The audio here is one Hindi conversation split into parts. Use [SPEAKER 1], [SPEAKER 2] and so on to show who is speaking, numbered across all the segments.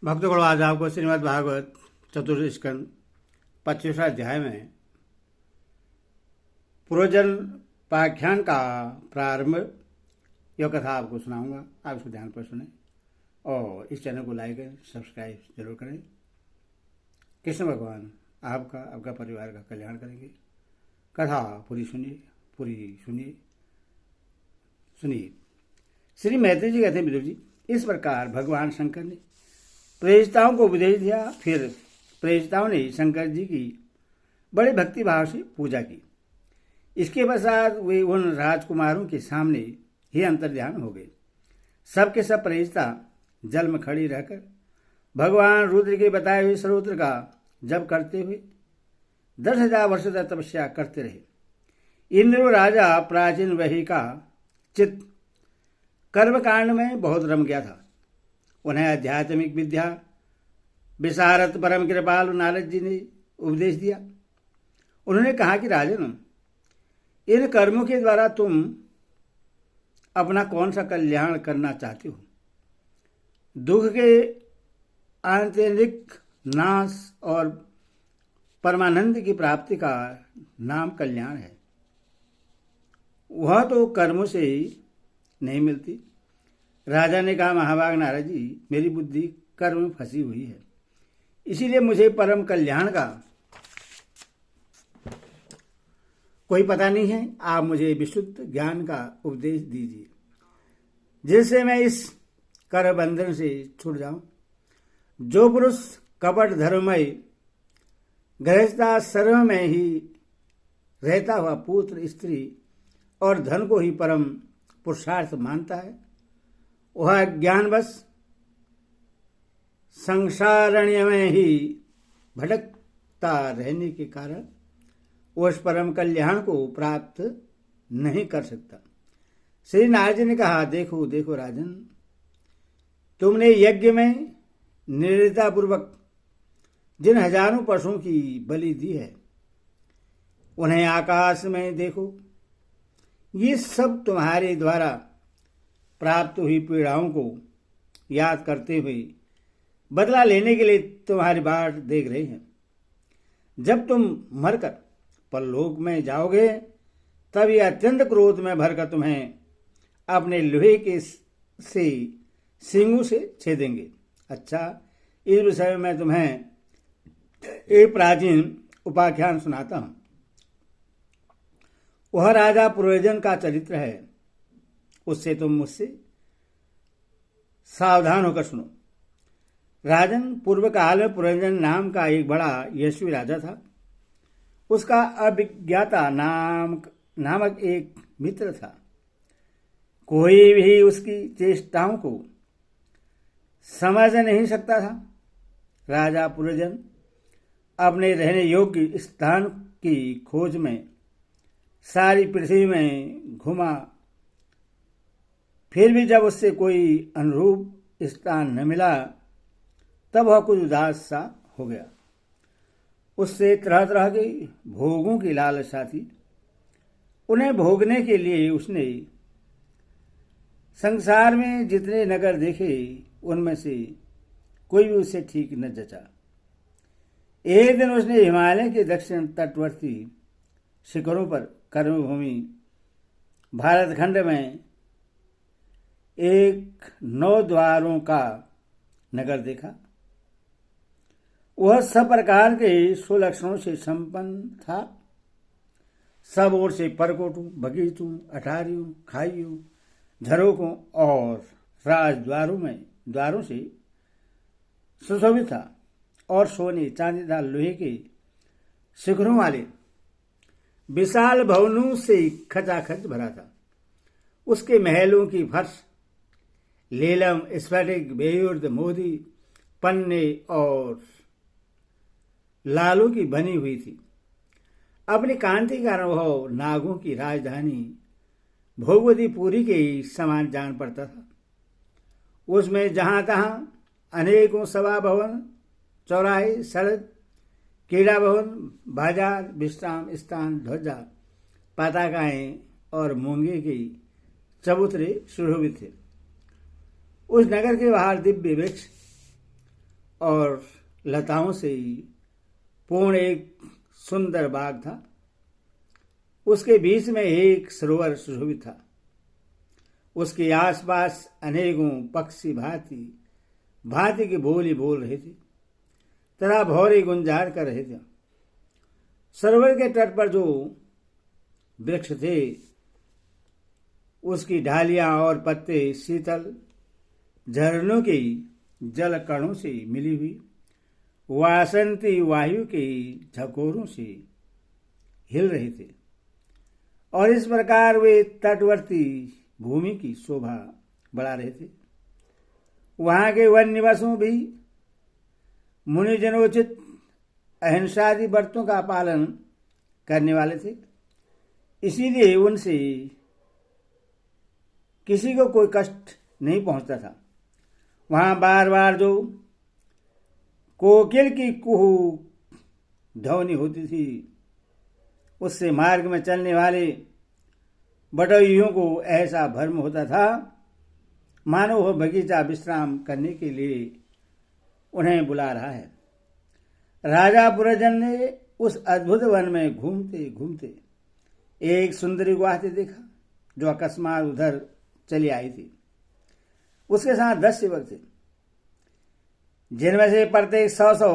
[SPEAKER 1] भक्तगण, आज आपको श्रीमद् भागवत चतुर्थ स्कंद 25वां अध्याय में पूर्वजन पाख्यान का प्रारंभ यह कथा आपको सुनाऊंगा। आप इसको ध्यान पर सुने और इस चैनल को लाइक करें, सब्सक्राइब जरूर करें। कृष्ण भगवान आपका परिवार का कल्याण करेंगे। कथा पूरी सुनिए। श्री मैत्री जी कहते हैं, विदुर जी, इस प्रकार भगवान शंकर ने प्रेरिताओं को उपदेश दिया। फिर प्रेरिताओं ने शंकर जी की बड़े भक्तिभाव से पूजा की। इसके पश्चात वे उन राजकुमारों के सामने ही अंतर्ध्यान हो गए। सबके सब प्रेरिता जल में खड़ी रहकर भगवान रुद्र के बताए हुए सर्वोत्र का जप करते हुए 10,000 वर्ष तक तपस्या करते रहे। इंद्र राजा प्राचीन वही का चित्त कर्मकांड में बहुत रम गया था। उन्हें आध्यात्मिक विद्या विशारद परम कृपालु नारद जी ने उपदेश दिया। उन्होंने कहा कि राजन, इन कर्मों के द्वारा तुम अपना कौन सा कल्याण करना चाहते हो? दुख के आंतरिक नाश और परमानंद की प्राप्ति का नाम कल्याण है। वह तो कर्मों से ही नहीं मिलती। राजा ने कहा, महाभाग नारद जी, मेरी बुद्धि कर्म में फंसी हुई है, इसीलिए मुझे परम कल्याण का कोई पता नहीं है। आप मुझे विशुद्ध ज्ञान का उपदेश दीजिए, जिससे मैं इस कर बंधन से छूट जाऊं। जो पुरुष कपट धर्ममय गृहस्थाश्रम में ही रहता हुआ पुत्र, स्त्री और धन को ही परम पुरुषार्थ मानता है, वह ज्ञानवश संसारण्य में ही भटकता रहने के कारण उस परम कल्याण को प्राप्त नहीं कर सकता। श्री नारद जी ने कहा, देखो देखो राजन, तुमने यज्ञ में निर्दयतापूर्वक जिन हजारों पशुओं की बलि दी है, उन्हें आकाश में देखो। ये सब तुम्हारे द्वारा प्राप्त हुई पीड़ाओं को याद करते हुए बदला लेने के लिए तुम्हारी बाट देख रहे हैं। जब तुम मरकर परलोक में जाओगे, तब ये अत्यंत क्रोध में भरकर तुम्हें अपने लोहे के से सींगों से छेदेंगे। अच्छा, इस विषय में मैं तुम्हें एक प्राचीन उपाख्यान सुनाता हूं। वह राजा पूर्वजन का चरित्र है। उससे तुम मुझसे सावधान होकर सुनो। राजन, पूर्व काल में पूर्वजन नाम का एक बड़ा यशस्वी राजा था। उसका अभिज्ञाता नामक एक मित्र था। कोई भी उसकी चेष्टाओं को समझ नहीं सकता था। राजा पूर्वजन अपने रहने योग्य स्थान की खोज में सारी पृथ्वी में घुमा। फिर भी जब उससे कोई अनुरूप स्थान न मिला, तब वह कुछ उदास सा हो गया। उससे तरह तरह के भोगों की लालसा थी। उन्हें भोगने के लिए उसने संसार में जितने नगर देखे, उनमें से कोई भी उसे ठीक न जचा। एक दिन उसने हिमालय के दक्षिण तटवर्ती शिखरों पर कर्मभूमि भारतखंड में एक 9 द्वारों का नगर देखा। वह सब प्रकार के सुलक्षणों से संपन्न था। सब ओर से परकोटों, बगीचों, अटारियों, खाइयों, झरोकों और द्वारों से सुशोभित था और सोने चांदीदार लोहे के शिखरों वाले विशाल भवनों से खचाखच भरा था। उसके महलों की फर्श लीलम, स्फटिक, बेयुर्द, मोती, पन्ने और लालों की बनी हुई थी। अपनी कांति का अनुभव नागों की राजधानी भोगवतीपुरी के समान जान पड़ता था। उसमें जहां तहां अनेकों सभा भवन, चौराहे, सड़क, क्रीड़ा भवन, बाजार, विश्राम स्थान, ध्वजा, पताकाएं और मूंगे के चबूतरे सुशोभित थे। उस नगर के बाहर दिव्य वृक्ष और लताओं से पूर्ण एक सुंदर बाग था। उसके बीच में एक सरोवर सुशोभित था। उसके आसपास अनेकों पक्षी भांति भांति की बोली बोल रहे थे तथा भौरे गुंजार कर रहे थे। सरोवर के तट पर जो वृक्ष थे उसकी डालियां और पत्ते शीतल झरनों के जल कणों से मिली हुई वासंती वायु के झकोरों से हिल रहे थे और इस प्रकार वे तटवर्ती भूमि की शोभा बढ़ा रहे थे। वहां के वन निवासों भी मुनिजनोचित अहिंसादि व्रतों का पालन करने वाले थे, इसीलिए उनसे किसी को कोई कष्ट नहीं पहुंचता था। वहां बार बार जो कोकिल की कुहू ध्वनि होती थी उससे मार्ग में चलने वाले बटोइयों को ऐसा भ्रम होता था मानो वह बगीचा विश्राम करने के लिए उन्हें बुला रहा है। राजा पुरजन ने उस अद्भुत वन में घूमते घूमते एक सुंदरी को आते देखा जो अकस्मात उधर चली आई थी। उसके साथ 10 सेवक थे जिनमें से प्रत्येक 100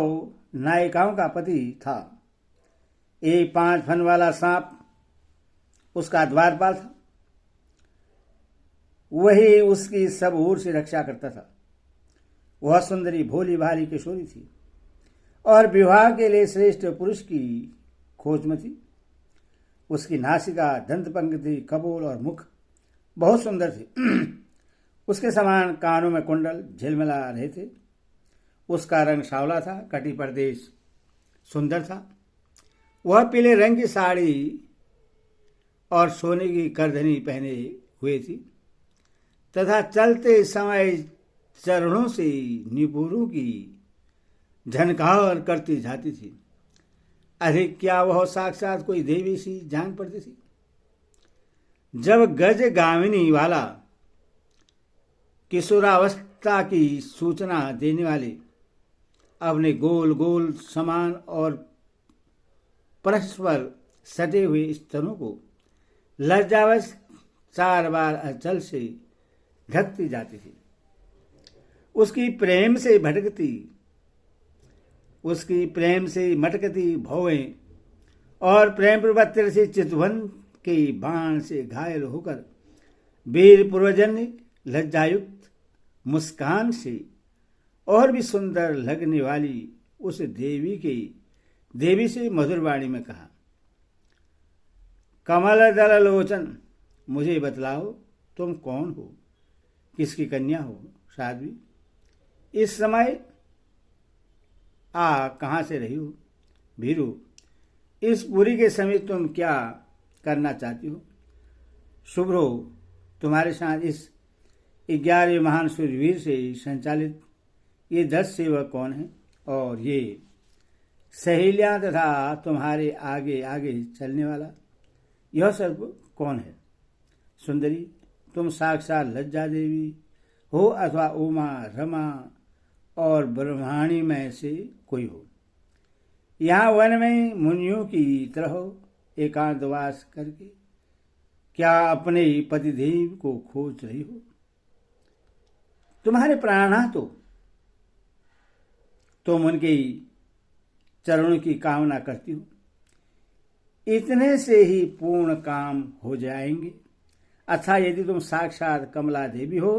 [SPEAKER 1] नायिकाओं का पति था। एक 5 फन वाला सांप उसका द्वारपाल था, वही उसकी सब ओर से रक्षा करता था। वह सुंदरी भोली भाली किशोरी थी और विवाह के लिए श्रेष्ठ पुरुष की खोज में थी। उसकी नासिका, दंत पंक्ति, कपोल और मुख बहुत सुंदर थे। उसके समान कानों में कुंडल झिलमिला रहे थे। उसका रंग सांवला था, कटी प्रदेश सुंदर था। वह पीले रंग की साड़ी और सोने की करधनी पहने हुए थी तथा चलते समय चरणों से निपुरों की झनकार करती जाती थी। अरे क्या वह साक्षात कोई देवी सी जान पड़ती थी। जब गज गामिनी वाला किशोरावस्था की सूचना देने वाले अपने गोल गोल समान और परस्पर सटे हुए स्तनों को लज्जावश 4 बार अचल से ढकती जाती थी, उसकी प्रेम से मटकती भौवें और प्रेम प्रवृत्ति से चितवन के बाण से घायल होकर वीर पूर्वजन ने लज्जायुक्त मुस्कान से और भी सुंदर लगने वाली उस देवी से मधुर वाणी में कहा, कमल दल लोचन, मुझे बतलाओ तुम कौन हो, किसकी कन्या हो साध्वी। इस समय कहाँ से रही हो। भीरू, इस पुरी के समीप तुम क्या करना चाहती हो। शुभ्रो, तुम्हारे साथ इस 11 महान सूरवीर से संचालित ये 10 सेवक कौन हैं और ये सहेलियां तथा तुम्हारे आगे आगे चलने वाला यह सब कौन है। सुंदरी, तुम साक्षात लज्जा देवी हो अथवा उमा, रमा और ब्रह्माणी में से कोई हो। यहाँ वन में मुनियों की तरह एकांतवास करके क्या अपने पतिदेव को खोज रही हो। तुम्हारे प्राणनाथ तो तुम उनके चरणों की कामना करती हो, इतने से ही पूर्ण काम हो जाएंगे। अच्छा, यदि तुम साक्षात कमला देवी हो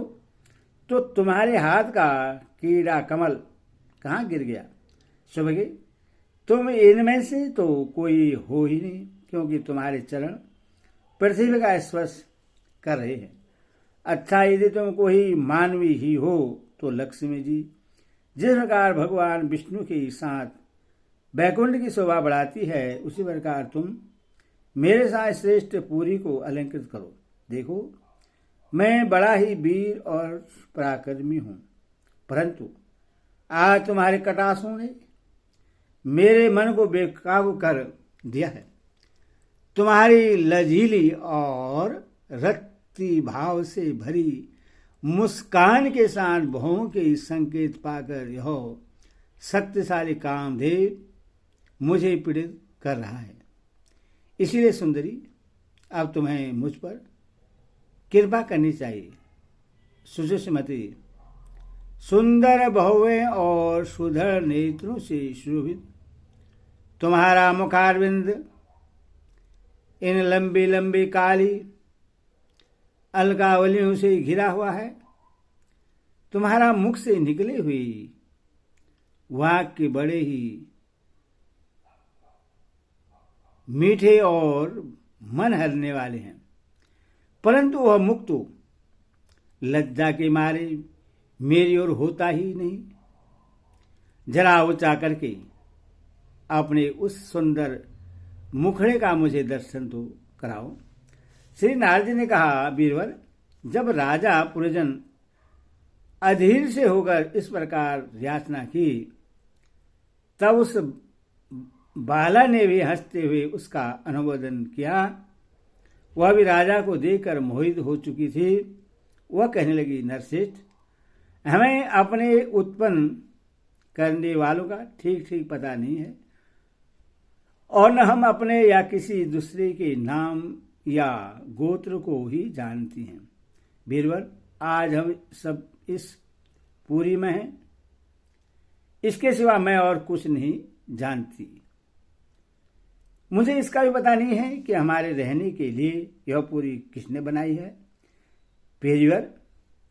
[SPEAKER 1] तो तुम्हारे हाथ का कीड़ा कमल कहाँ गिर गया। सुभगे, तुम इनमें से तो कोई हो ही नहीं, क्योंकि तुम्हारे चरण पृथ्वी का स्पर्श कर रहे हैं। अच्छा, यदि तुम कोई मानवी ही हो तो लक्ष्मी जी जिस प्रकार भगवान विष्णु के साथ वैकुंठ की शोभा बढ़ाती है, उसी प्रकार तुम मेरे साथ श्रेष्ठ पुरी को अलंकृत करो। देखो, मैं बड़ा ही वीर और पराक्रमी हूं, परंतु आज तुम्हारे कटाक्षों ने मेरे मन को बेकाबू कर दिया है। तुम्हारी लजीली और रक्ति भाव से भरी मुस्कान के साथ भौं के संकेत पाकर यह शक्तिशाली कामदेव मुझे पीड़ित कर रहा है। इसीलिए सुंदरी, अब तुम्हें मुझ पर कृपा करनी चाहिए। सुषमती, सुंदर बहुएं और सुधर नेत्रों से शोभित तुम्हारा मुखारविंद इन लंबी लंबी काली अलकावलियों से घिरा हुआ है। तुम्हारा मुख से निकले हुए वाक्य बड़े ही मीठे और मन हरने वाले हैं, परंतु वह मुख तो लज्जा के मारे मेरी ओर होता ही नहीं। जरा ऊंचा करके अपने उस सुंदर मुखड़े का मुझे दर्शन तो कराओ। श्री नारद जी ने कहा, बीरबल, जब राजा पुरजन अधीर से होकर इस प्रकार याचना की, तब उस बाला ने भी हंसते हुए उसका अनुमोदन किया। वह भी राजा को देखकर मोहित हो चुकी थी। वह कहने लगी, नरश्रेष्ठ, हमें अपने उत्पन्न करने वालों का ठीक ठीक पता नहीं है, और न हम अपने या किसी दूसरे के नाम या गोत्र को ही जानती हैं। बीरबल, आज हम सब इस पूरी में हैं, इसके सिवा मैं और कुछ नहीं जानती। मुझे इसका भी पता नहीं है कि हमारे रहने के लिए यह पूरी किसने बनाई है। पेरिवर,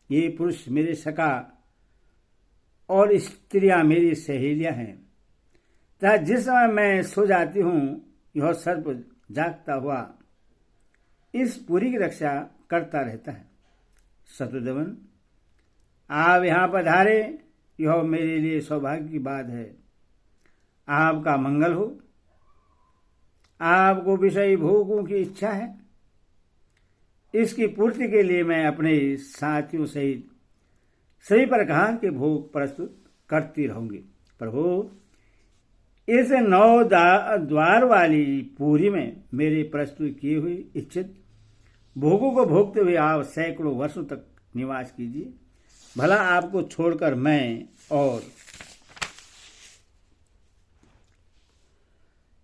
[SPEAKER 1] ये पुरुष मेरे सखा और स्त्रियां मेरी सहेलियां हैं, तथा जिस समय मैं सो जाती हूं, यह सर्प जागता हुआ इस पुरी की रक्षा करता रहता है। शत्रुदमन, आप यहां पधारे, यह मेरे लिए सौभाग्य की बात है। आपका मंगल हो। आपको विषय भोगों की इच्छा है, इसकी पूर्ति के लिए मैं अपने साथियों सहित सभी प्रकार के भोग प्रस्तुत करती रहूंगी। प्रभु, इस 9 द्वार वाली पूरी में मेरे प्रस्तुत किए हुए इच्छित भोगों को भोगते हुए आप सैकड़ों वर्षों तक निवास कीजिए। भला आपको छोड़कर मैं और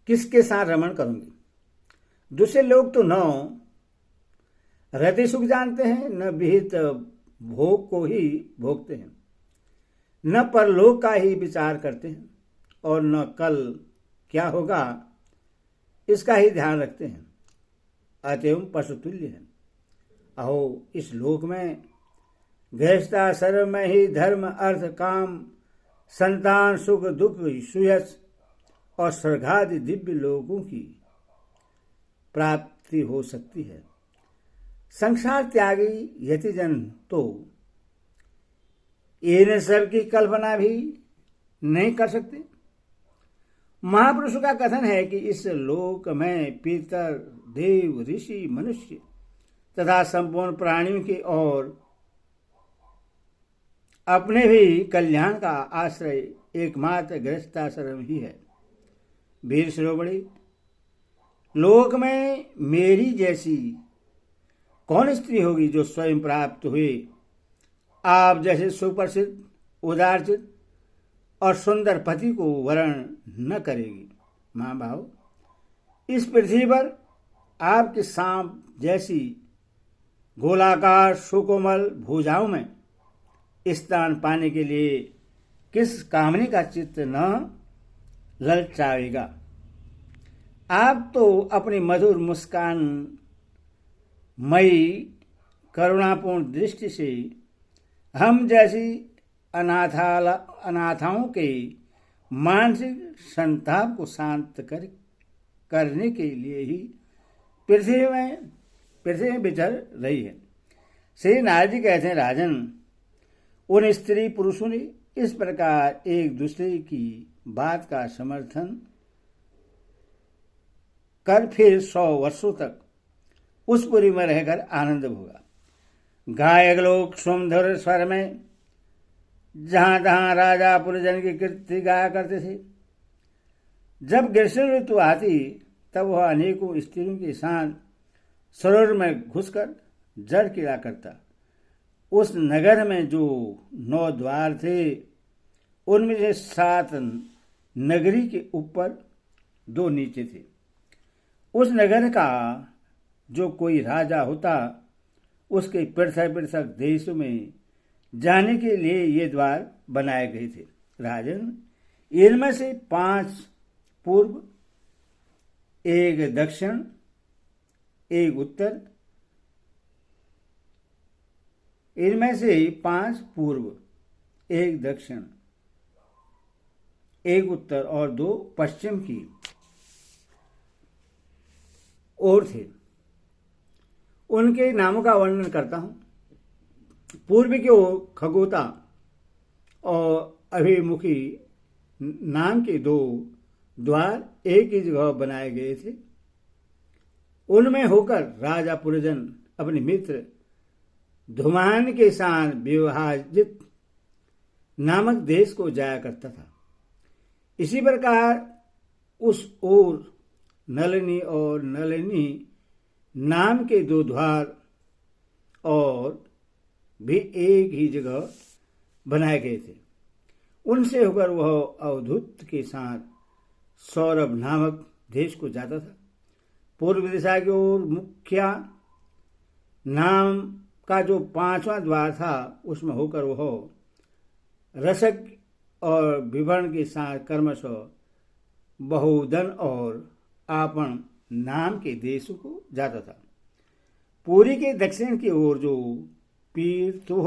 [SPEAKER 1] किसके साथ रमण करूंगी। दूसरे लोग तो न हृदय सुख जानते हैं, न विहित भोग को ही भोगते हैं, न परलोक का ही विचार करते हैं, और न कल क्या होगा इसका ही ध्यान रखते हैं। अतएव पशुतुल्य है। अहो, इस लोक में गृहस्थाश्रम में ही धर्म, अर्थ, काम, संतान, सुख, दुख, सुयश और स्वर्गादि दिव्य लोगों की प्राप्ति हो सकती है। संसार त्यागी यतिजन तो इन सब की कल्पना भी नहीं कर सकते। महापुरुषों का कथन है कि इस लोक में पितर, देव, ऋषि, मनुष्य तथा संपूर्ण प्राणियों के और अपने भी कल्याण का आश्रय एकमात्र गृहस्थाश्रम ही है। वीर शिरोमणि, लोक में मेरी जैसी कौन स्त्री होगी जो स्वयं प्राप्त हुए आप जैसे सुप्रसिद्ध, उदारचित और सुंदर पति को वरण न करेगी। मां भाव, इस पृथ्वी पर आपके सांप जैसी गोलाकार सुकोमल भुजाओं में स्थान पाने के लिए किस कामनी का चित्त न ललचाएगा। आप तो अपनी मधुर मुस्कान मई करुणापूर्ण दृष्टि से हम जैसी अनाथाओं के मानसिक संताप को शांत करने के लिए ही पृथ्वी में विचर रही है। श्री नारद जी कहते हैं, राजन, उन स्त्री पुरुषों ने इस प्रकार एक दूसरे की बात का समर्थन कर फिर 100 वर्षों तक उस पुरी में रहकर आनंद भोगा। गायक लोग सुमधुर स्वर में जहां तहां राजा पुरजन की कीर्ति गाया करते थे। जब ग्रीष्म ऋतु आती तब वह अनेकों स्त्रियों के साथ सरोवर में घुसकर जल किया करता। उस नगर में जो 9 द्वार थे उनमें से 7 नगरी के ऊपर 2 नीचे थे। उस नगर का जो कोई राजा होता, उसके पृथक पृथक देशों में जाने के लिए ये द्वार बनाए गए थे। राजन, इनमें से 5 पूर्व, 1 दक्षिण, 1 उत्तर। इनमें से 5 पूर्व, 1 दक्षिण, 1 उत्तर और 2 पश्चिम की ओर थे। उनके नामों का वर्णन करता हूं। पूर्व की ओर खगोता और अभिमुखी नाम के 2 द्वार एक ही जगह बनाए गए थे। उनमें होकर राजा पुरजन अपने मित्र धुमान के साथ विभाजित नामक देश को जाया करता था। इसी प्रकार उस ओर नलिनी और नलिनी नाम के 2 द्वार और भी एक ही जगह बनाए गए थे। उनसे होकर वह अवधूत के साथ सौरभ नामक देश को जाता था। पूर्व दिशा की ओर मुखिया नाम का जो 5वां द्वार था, उसमें होकर वह रसक और विवरण के साथ क्रमशः बहुधन और आपन नाम के देशों को जाता था। पूरी के दक्षिण की ओर जो पीर तुह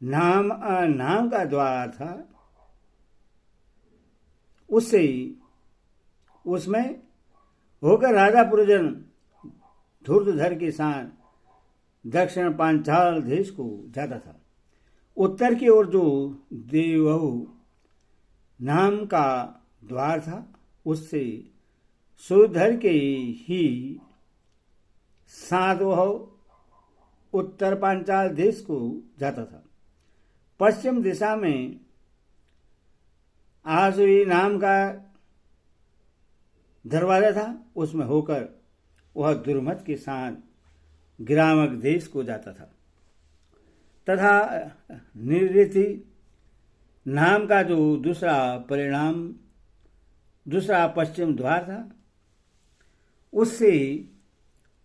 [SPEAKER 1] नाम का द्वार था, उसमें होकर राजा पुरजन धुर्धर के साथ दक्षिण पांचाल देश को जाता था। उत्तर की ओर जो देवहु नाम का द्वार था, उससे सुरधर के ही साथ वह उत्तर पांचाल देश को जाता था। पश्चिम दिशा में आसुरी नाम का दरवाजा था, उसमें होकर वह दुर्मत के साथ ग्रामक देश को जाता था। तथा निवृत्ति नाम का जो दूसरा पश्चिम द्वार था, उससे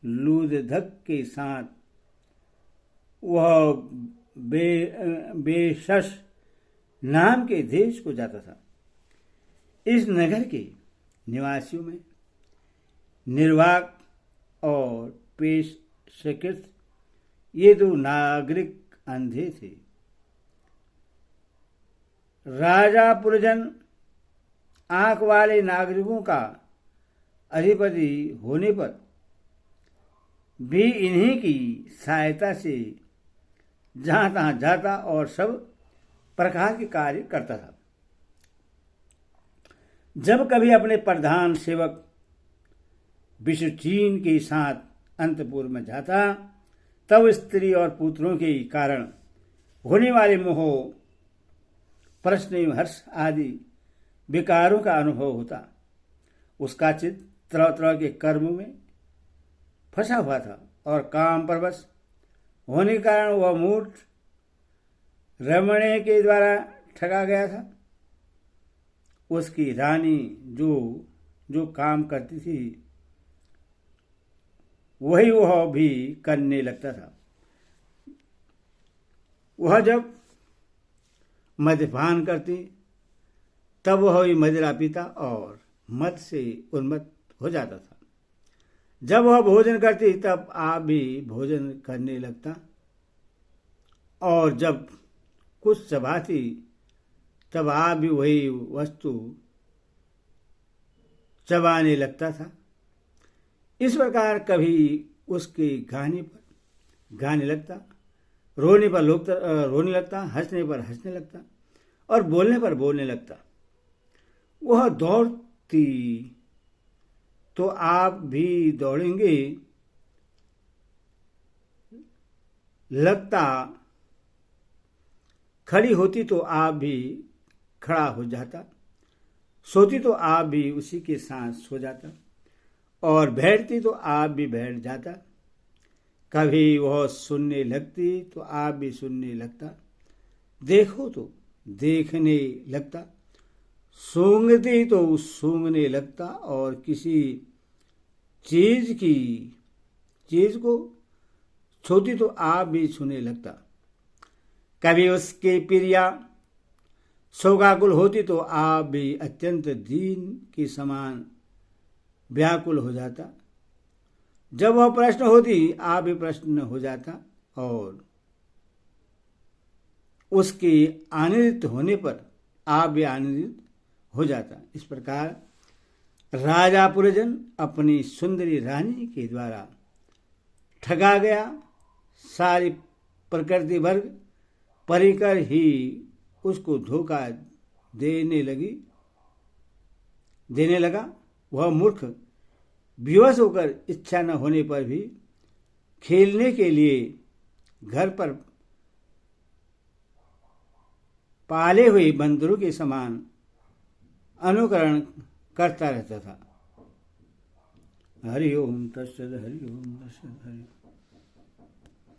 [SPEAKER 1] लूदधक के साथ वह बेशस नाम के देश को जाता था। इस नगर के निवासियों में निर्वाक और पेशकृत ये 2 नागरिक अंधे थे। राजा पुरजन आंख वाले नागरिकों का अधिपति होने पर भी इन्हीं की सहायता से जहां तहां जाता और सब प्रकार के कार्य करता था। जब कभी अपने प्रधान सेवक विश्वचीन के साथ अंतपुर में जाता, तब स्त्री और पुत्रों के कारण होने वाले मोह, प्रश्न एवं हर्ष आदि विकारों का अनुभव होता। उसका चित्त तरह तरह के कर्मों में फंसा हुआ था और काम परवश होने के कारण वह मूर्ख रमणे के द्वारा ठगा गया था। उसकी रानी जो काम करती थी, वही वह भी करने लगता था। वह जब मद्यपान करती, तब वह भी मदिरा पीता और मद से उन्मत्त हो जाता था। जब वह भोजन करती, तब आप भी भोजन करने लगता, और जब कुछ चबाती, तब आप भी वही वस्तु चबाने लगता था। इस प्रकार कभी उसके गाने पर गाने लगता, रोने पर रोने लगता, हंसने पर हंसने लगता और बोलने पर बोलने लगता। वह दौड़ती तो आप भी दौड़ेंगे लगता, खड़ी होती तो आप भी खड़ा हो जाता, सोती तो आप भी उसी के साथ सो जाता, और बैठती तो आप भी बैठ जाता। कभी वह सुनने लगती तो आप भी सुनने लगता। देखो तो देखने लगता, सूंघती तो सूंघने लगता, और किसी चीज को छूती तो आप भी छूने लगता। कभी उसके प्रिया शोकाकुल होती तो आप भी अत्यंत दीन के समान व्याकुल हो जाता। जब वह प्रश्न होती आप भी प्रश्न हो जाता, और उसके आनंदित होने पर आप भी आनंदित हो जाता। इस प्रकार राजा पुरजन अपनी सुंदरी रानी के द्वारा ठगा गया। सारी प्रकृति वर्ग परिकर ही उसको धोखा देने लगा। वह मूर्ख विवश होकर इच्छा न होने पर भी खेलने के लिए घर पर पाले हुए बंदरों के समान अनुकरण करता रहता था। हरि ओम तत्सत, हरि ओम तत्सत, हरि ओम।